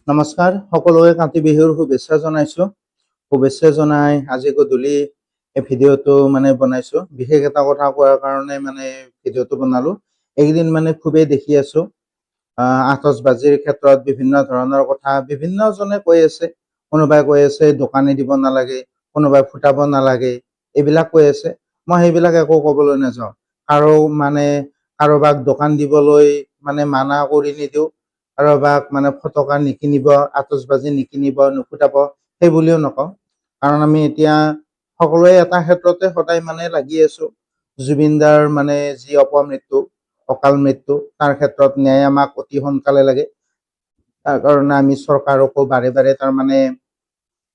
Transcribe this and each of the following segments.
নমস্কাৰ, সকলোকে কাতি বিহুৰ শুভেচ্ছা জনাইছো। শুভেচ্ছা জনাই আজি গধূলি এই ভিডিঅ'টো বনাইছো। বিশেষ এটা কথা কোৱাৰ কাৰণে ভিডিঅ'টো বনালো। এইকেইদিন খুবেই দেখি আছো আতচবাজিৰ ক্ষেত্ৰত বিভিন্ন ধৰণৰ কথা বিভিন্নজনে কৈ আছে। কোনোবাই কৈ আছে দোকানী দিব নালাগে, কোনোবাই ফুটাব নালাগে, এইবিলাক কৈ আছে। মই সেইবিলাক একো ক'বলৈ নাযাওঁ। কাৰোবাক দোকান দিবলৈ মানা কৰি নিদিওঁ, কাৰোবাক ফটকা নিকিনিব, আতচবাজি নিকিনিব, নুফুটাব সেই বুলিও নকওঁ। কাৰণ আমি এতিয়া সকলোৱে এটা ক্ষেত্ৰতে সদায় লাগি আছো। জুবিনদাৰ যি অপমৃত্যু, অকাল মৃত্যু, তাৰ ক্ষেত্ৰত ন্যায় আমাক অতি সোনকালে লাগে। তাৰ কাৰণে আমি চৰকাৰকো বাৰে বাৰে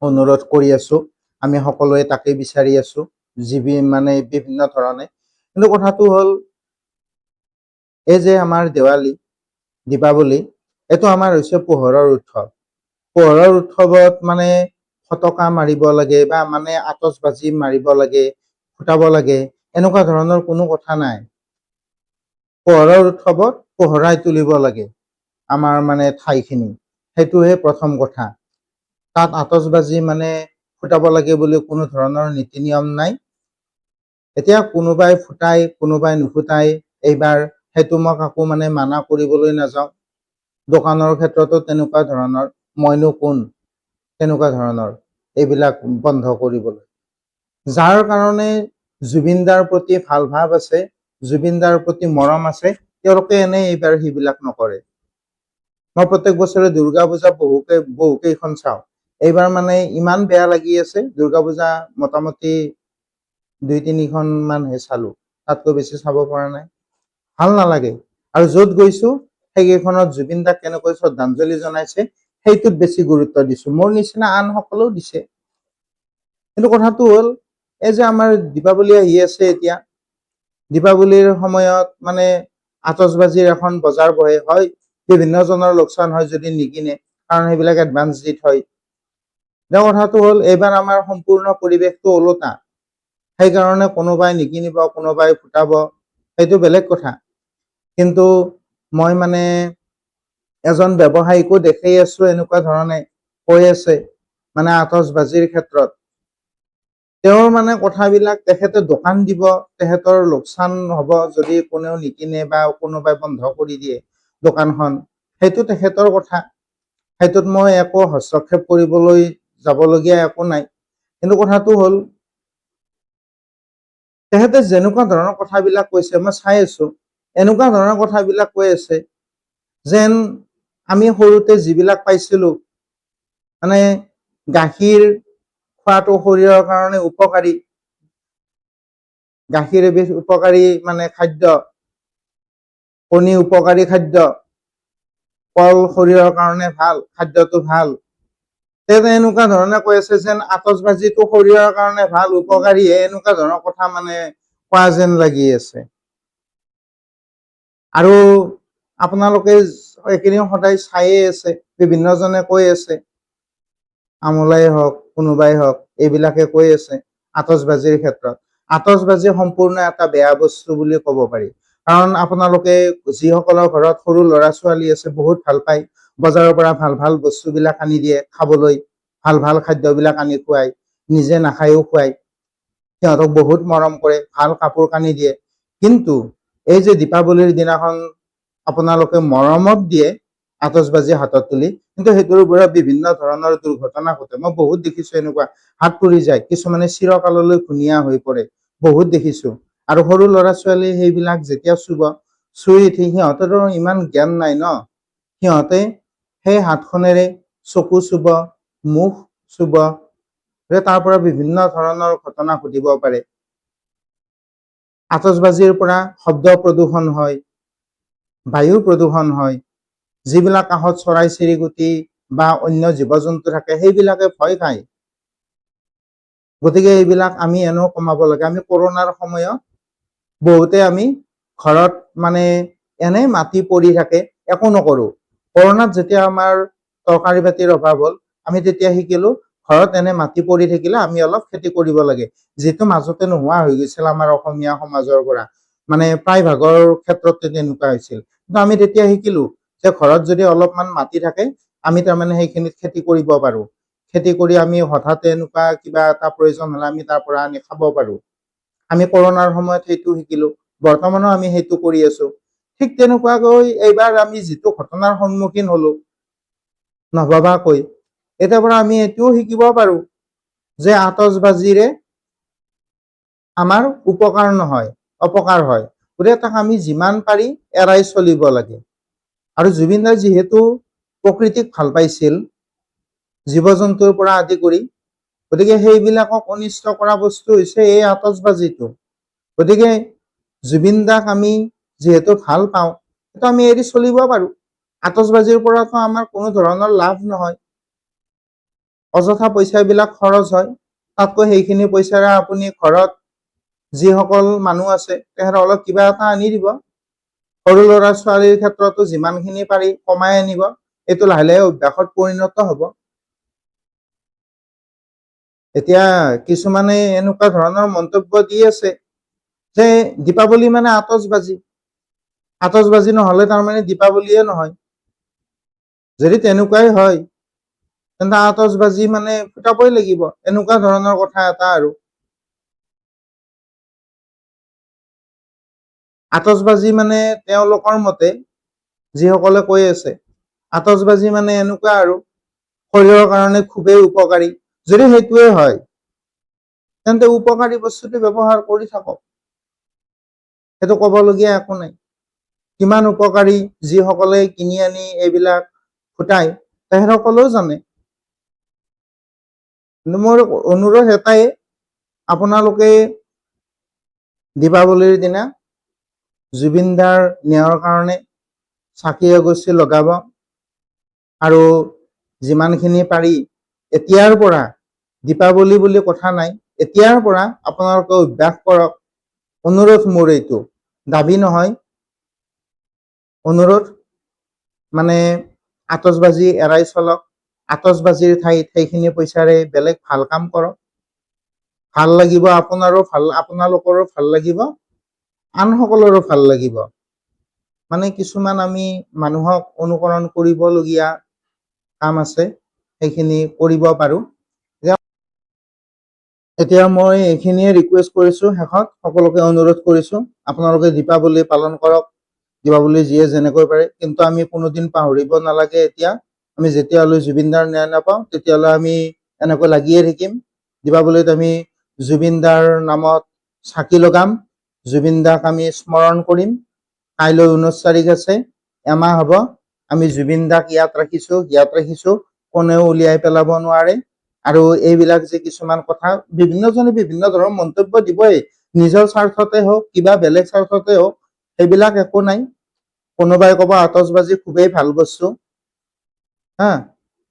অনুৰোধ কৰি আছো। আমি সকলোৱে তাকে বিচাৰি আছো, বিভিন্ন ধৰণে। কিন্তু কথাটো হ'ল এই যে আমাৰ দেৱালী, দীপাৱলী, এইটো আমাৰ হৈছে পোহৰৰ উৎসৱ। পোহৰৰ উৎসৱত ফটকা মাৰিব লাগে বা আতচবাজি মাৰিব লাগে, ফুটাব লাগে, এনেকুৱা ধৰণৰ কোনো কথা নাই। পোহৰৰ উৎসৱত পোহৰাই তুলিব লাগে আমাৰ ঠাইখিনি, সেইটোহে প্ৰথম কথা। তাত আতচবাজি ফুটাব লাগে বুলি কোনো ধৰণৰ নীতি নিয়ম নাই। এতিয়া কোনোবাই ফুটাই কোনোবাই নুফুটাই, এইবাৰ সেইটো মই কাকো মানা কৰিবলৈ নাযাওঁ। দোকানৰ ক্ষেত্ৰতো তেনেকুৱা ধৰণৰ, মইনো কোন তেনেকুৱা ধৰণৰ এইবিলাক বন্ধ কৰিবলৈ। যাৰ কাৰণে জুবিনদাৰ প্ৰতি ভাল ভাৱ আছে, জুবিনদাৰ প্ৰতি মৰম আছে, তেওঁলোকে এনেই এইবাৰ সেইবিলাক নকৰে। মই প্ৰত্যেক বছৰে দুৰ্গা পূজা বহুকেইখন চাওঁ। এইবাৰ ইমান বেয়া লাগি আছে, দুৰ্গা পূজা মোটামুটি 2-3খন মানহে চালো, তাতকৈ বেছি চাব পৰা নাই। ভাল নালাগে। আৰু য'ত গৈছো সেইকেইখনত জুবিন দাক কেনেকৈ শ্ৰদ্ধাঞ্জলি জনাইছে সেইটোত বেছি গুৰুত্ব দিছো। মোৰ নিচিনা আন সকলেও দিছে। কিন্তু কথাটো হ'ল এই যে আমাৰ দীপাৱলী আহি আছে এতিয়া, দীপাৱলীৰ সময়ত আতচবাজিৰ এখন বজাৰ বহে। হয়, বিভিন্নজনৰ লোকচান হয় যদি নিকিনে, কাৰণ সেইবিলাক এডভান্স দি থয়। কথাটো হ'ল এইবাৰ আমাৰ সম্পূৰ্ণ পৰিৱেশটো ওলোটা। সেইকাৰণে কোনোবাই নিকিনিব, কোনোবাই ফুটাব, সেইটো বেলেগ কথা। কিন্তু মই এজন ব্যৱসায়িকো দেখি আছো এনেকুৱা ধৰণে কৈ আছে আতচবাজিৰ ক্ষেত্ৰত। তেওঁৰ কথাবিলাক, তেখেতে দোকান দিব, তেখেতৰ লোকচান হ'ব যদি কোনেও নিকিনে বা কোনোবাই বন্ধ কৰি দিয়ে দোকানখন, সেইটো তেখেতৰ কথা। সেইটোত মই একো হস্তক্ষেপ কৰিবলৈ যাবলগীয়া একো নাই। কিন্তু কথাটো হ'ল তেখেতে যেনেকুৱা ধৰণৰ কথাবিলাক কৈছে, মই চাই আছো, এনেকুৱা ধৰণৰ কথাবিলাক কৈ আছে যেন আমি সৰুতে যিবিলাক পাইছিলো, গাখীৰ খোৱাটো শৰীৰৰ কাৰণে উপকাৰী, গাখীৰ এবিধ উপকাৰী খাদ্য, কণী উপকাৰী খাদ্য, কল শৰীৰৰ কাৰণে ভাল, খাদ্যটো ভাল। এনেকুৱা ধৰণে কৈ আছে যেন আতচবাজিটো শৰীৰৰ কাৰণে ভাল, উপকাৰীহে, এনেকুৱা ধৰণৰ কথা কোৱা যেন লাগি আছে। আৰু আপোনালোকে এইখিনি সদায় চায়ে আছে, বিভিন্নজনে কৈ আছে, আমোলাই হওক কোনোবাই হওক, এইবিলাকে কৈ আছে আতচবাজিৰ ক্ষেত্ৰত। আতচবাজি সম্পূৰ্ণ এটা বেয়া বস্তু বুলি ক'ব পাৰি। কাৰণ আপোনালোকে যিসকলৰ ঘৰত সৰু ল'ৰা ছোৱালী আছে, বহুত ভাল পায়, বজাৰৰ পৰা ভাল ভাল বস্তুবিলাক আনি দিয়ে খাবলৈ, ভাল ভাল খাদ্যবিলাক আনি খুৱায়, নিজে নাখায়ো খুৱায়, সিহঁতক বহুত মৰম কৰে, ভাল কাপোৰ কানি দিয়ে। কিন্তু এই যে দীপাৱলীৰ দিনাখন আপোনালোকে মৰমত দিয়ে আতচবাজি হাতত তুলি, কিন্তু সেইটোৰ পৰা বিভিন্ন ধৰণৰ দুৰ্ঘটনা ঘটে। মই বহুত দেখিছো এনেকুৱা, হাত পুৰি যায়, কিছুমানে চিৰকাললৈ ঘূণীয়া হৈ পৰে, বহুত দেখিছো। আৰু সৰু ল'ৰা ছোৱালী সেইবিলাক যেতিয়া চুই উঠি, সিহঁতৰো ইমান জ্ঞান নাই ন, সিহঁতে সেই হাতখনেৰে চকু চুব, মুখ চুব, তাৰ পৰা বিভিন্ন ধৰণৰ ঘটনা ঘটিব পাৰে। আতচবাজিৰ পৰা শব্দ প্ৰদূষণ হয়, বায়ু প্ৰদূষণ হয়। যিবিলাক কাষত চৰাই চিৰিকটি বা অন্য জীৱ জন্তু থাকে, সেইবিলাকে ভয় খায়। গতিকে এইবিলাক আমি এনেও কমাব লাগে। আমি কৰোণাৰ সময়ত বহুতে আমি ঘৰত এনেই মাটি পৰি থাকে, একো নকৰো। কৰোণাত যেতিয়া আমাৰ তৰকাৰী পাতিৰ অভাৱ হ'ল, আমি তেতিয়া শিকিলো ঘৰত এনে মাটি পৰি থাকিলে আমি অলপ খেতি কৰিব লাগে, যিটো মাজতে নোহোৱা হৈ গৈছিল আমাৰ অসমীয়া সমাজৰ পৰা। প্ৰায় ভাগৰ ক্ষেত্ৰত তেনেকুৱা হৈছিল। কিন্তু আমি তেতিয়া শিকিলো যে ঘৰত যদি অলপমান মাটি থাকে, আমি তাৰমানে সেইখিনিত খেতি কৰিব পাৰো। খেতি কৰি আমি হঠাৎ এনেকুৱা কিবা এটা প্ৰয়োজন হ'লে আমি তাৰ পৰা আনি খাব পাৰো। আমি কৰোণাৰ সময়ত সেইটো শিকিলো, বৰ্তমানো আমি সেইটো কৰি আছো। ঠিক তেনেকুৱাকৈ এইবাৰ আমি যিটো ঘটনাৰ সন্মুখীন হলো নভবাকৈ, এতিয়াৰ পৰা আমি এইটোও শিকিব পাৰো যে আতচবাজিৰে আমাৰ উপকাৰ নহয়, অপকাৰ হয়। গতিকে তাক আমি যিমান পাৰি এৰাই চলিব লাগে। আৰু জুবিনদাই যিহেতু প্ৰকৃতিক ভাল পাইছিল, জীৱ জন্তুৰ পৰা আদি কৰি, গতিকে সেইবিলাকক অনিষ্ট কৰা বস্তু হৈছে এই আতচবাজিটো। গতিকে জুবিনদাক আমি যিহেতু ভাল পাওঁ, সেইটো আমি এৰি চলিব পাৰো। আতচবাজিৰ পৰাতো আমাৰ কোনো ধৰণৰ লাভ নহয়, অযথা পইচাবিলাক খৰচ হয়। তাতকৈ সেইখিনি পইচাৰে আপুনি ঘৰত যিসকল মানুহ আছে তেখেতক অলপ কিবা এটা আনি দিব। সৰু ল'ৰা ছোৱালীৰ ক্ষেত্ৰতো যিমানখিনি পাৰি কমাই আনিব, এইটো লাহে লাহে অভ্যাসত পৰিণত হ'ব। এতিয়া কিছুমানে এনেকুৱা ধৰণৰ মন্তব্য দি আছে যে দীপাৱলী মানে আতচবাজি, আতচবাজি নহ'লে তাৰমানে দীপাৱলীয়ে নহয়। যদি তেনেকুৱাই হয় তেন্তে আতচবাজি মানে ফুটাবই লাগিব, এনেকুৱা ধৰণৰ কথা এটা আৰু। আতচবাজি মানে তেওঁলোকৰ মতে যিসকলে কৈ আছে, আতচবাজি মানে এনেকুৱা আৰু শৰীৰৰ কাৰণে খুবেই উপকাৰী। যদি সেইটোৱে হয় তেন্তে উপকাৰী বস্তুটো ব্যৱহাৰ কৰি থাকক, সেইটো ক'বলগীয়া একো নাই। কিমান উপকাৰী যিসকলে কিনি আনি এইবিলাক ফুটাই তেখেতসকলেও জানে। কিন্তু মোৰ অনুৰোধ এটাই, আপোনালোকে দীপাৱলীৰ দিনা জুবিনদাৰ ন্যায়ৰ কাৰণে চাকি এগছি লগাব। আৰু যিমানখিনি পাৰি এতিয়াৰ পৰা, দীপাৱলী বুলি কথা নাই, এতিয়াৰ পৰা আপোনালোকে অভ্যাস কৰক। অনুৰোধ মোৰ এইটো, দাবী নহয়, অনুৰোধ। মানে আতচবাজি এৰাই চলক, আতচবাজিৰ ঠাইত সেইখিনি পইচাৰে বেলেগ ভাল কাম কৰক। ভাল লাগিব আপোনাৰো, আপোনালোকৰো ভাল লাগিব, আন সকলৰো ভাল লাগিব। মানে কিছুমান আমি মানুহক অনুকৰণ কৰিবলগীয়া কাম আছে, সেইখিনি কৰিব পাৰো। এতিয়া মই এইখিনিয়ে ৰিকুৱেষ্ট কৰিছো, শেষত সকলোকে অনুৰোধ কৰিছো আপোনালোকে দীপাৱলী পালন কৰক, দীপাৱলী যিয়ে যেনেকৈ পাৰে, কিন্তু আমি কোনোদিন পাহৰিব নালাগে এতিয়া, আমি যেতিয়ালৈ জুবিনদাৰ ন্যায় নাপাওঁ তেতিয়ালৈ আমি এনেকৈ লাগিয়ে থাকিম। দীপাৱলীত আমি জুবিনদাৰ নামত চাকি লগাম, জুবিনদাক আমি স্মৰণ কৰিম। কাইলৈ 19 তাৰিখ আছে, এমাহ হ'ব আমি জুবিনদাক ইয়াত ৰাখিছো, কোনেও উলিয়াই পেলাব নোৱাৰে। আৰু এইবিলাক যে কিছুমান কথা বিভিন্নজনে বিভিন্ন ধৰণৰ মন্তব্য দিবই, নিজৰ স্বাৰ্থতে হওক কিবা বেলেগ স্বাৰ্থতে হওক, সেইবিলাক একো নাই। কোনোবাই ক'ব আতচবাজি খুবেই ভাল বস্তু, হা,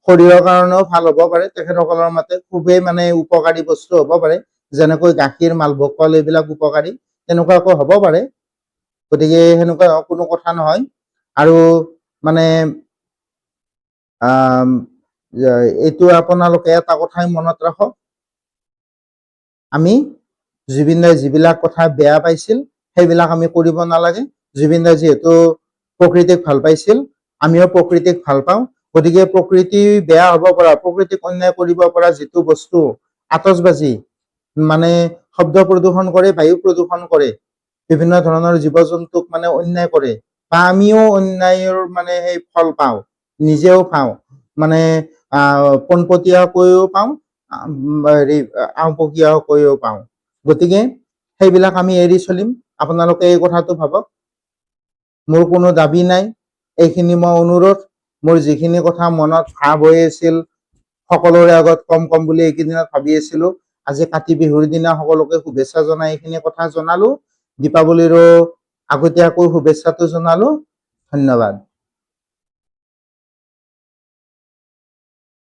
শৰীৰৰ কাৰণেও ভাল হ'ব পাৰে, তেখেতসকলৰ মতে খুবেই মানে উপকাৰী বস্তু হ'ব পাৰে, যেনেকৈ গাখীৰ, মালভোগ কল এইবিলাক উপকাৰী, তেনেকুৱাকৈ হ'ব পাৰে। গতিকে সেনেকুৱা কোনো কথা নহয়। আৰু মানে এইটো আপোনালোকে এটা কথাই মনত ৰাখক, আমি জুবিনদাই যিবিলাক কথা বেয়া পাইছিল সেইবিলাক আমি কৰিব নালাগে। জুবিনদাই যিহেতু প্ৰকৃতিক ভাল পাইছিল, আমিও প্ৰকৃতিক ভাল পাওঁ। গতিকে প্ৰকৃতি বেয়া হ'ব পৰা, প্ৰকৃতিক অন্যায় কৰিব পৰা যিটো বস্তু আতচবাজি, মানে শব্দ প্ৰদূষণ কৰে, বায়ু প্ৰদূষণ কৰে, বিভিন্ন ধৰণৰ জীৱ জন্তুক মানে অন্যায় কৰে, বা আমিও অন্যায়ৰ মানে সেই ফল পাওঁ, নিজেও পাওঁ, মানে পোনপটীয়াকৈও পাওঁ, হেৰি আওপকীয়াকৈও পাওঁ। গতিকে সেইবিলাক আমি এৰি চলিম, আপোনালোকে এই কথাটো ভাবক। মোৰ কোনো দাবী নাই, এইখিনি মই অনুৰোধ, মোৰ যিখিনি কথা মনত ভাৱ হৈ আছিল সকলোৰে আগত কম বুলি এইকেইদিনত ভাবি আছিলো, আজি কাতি বিহুৰ দিনা সকলোকে শুভেচ্ছা জনাই এইখিনি কথা জনালো। দীপাৱলীৰো আগতীয়াকৈ শুভেচ্ছাটো জনালো। ধন্যবাদ।